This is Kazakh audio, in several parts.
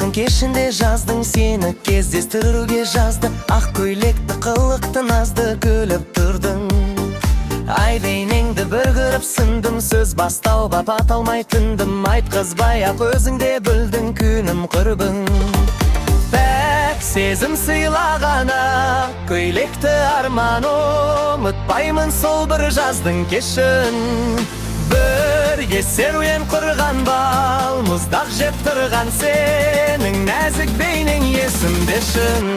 Жақын кешінде жаздың сені кездестіруге жазды. Ақ көйлекті қылықты назды күліп тұрдың. Айдейнеңді бір көріп сындым, сөз бастауға бата алмай тындым. Айтқызбай ақ өзіңде білдің күнім құрбың. Пәк сезім сыйлағана көйлекті арман, ұмытпаймын сол бір жаздың кешін. Бірге серуен құрған бал, мұздақ жеп тұрған сенің нәзік бейнең есімде шын.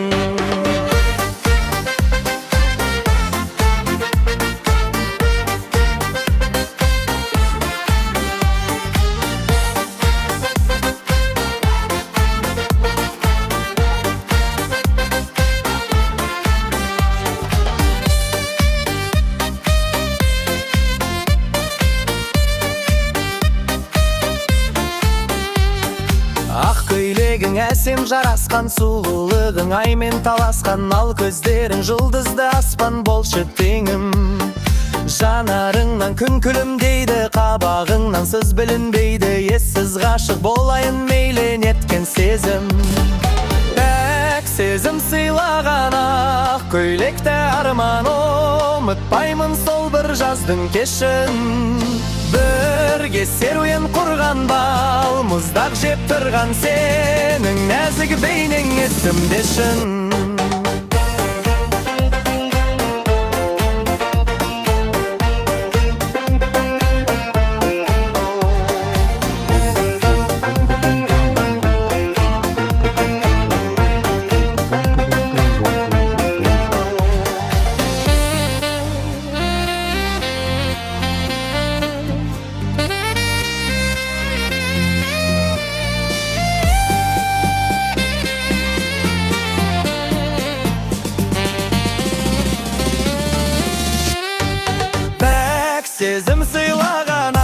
Ақ көйлегің әсем жарасқан, сұлулығың аймен таласқан. Ал көздерің жұлдызды аспан болшы теңім. Жанарыңнан күн күлімдейді, қабағыңнан сөз білінбейді. Ессіз ғашық болайын мейлі неткен сезім. Пәк сезім сыйлаған ақ көйлекті арман, ұмытпаймын сол бір жаздың кешін. Бірге серуен құрған бал, мұздақ жеп тұрған сенің нәзік бейнең есімде шын. Сезім сыйлаған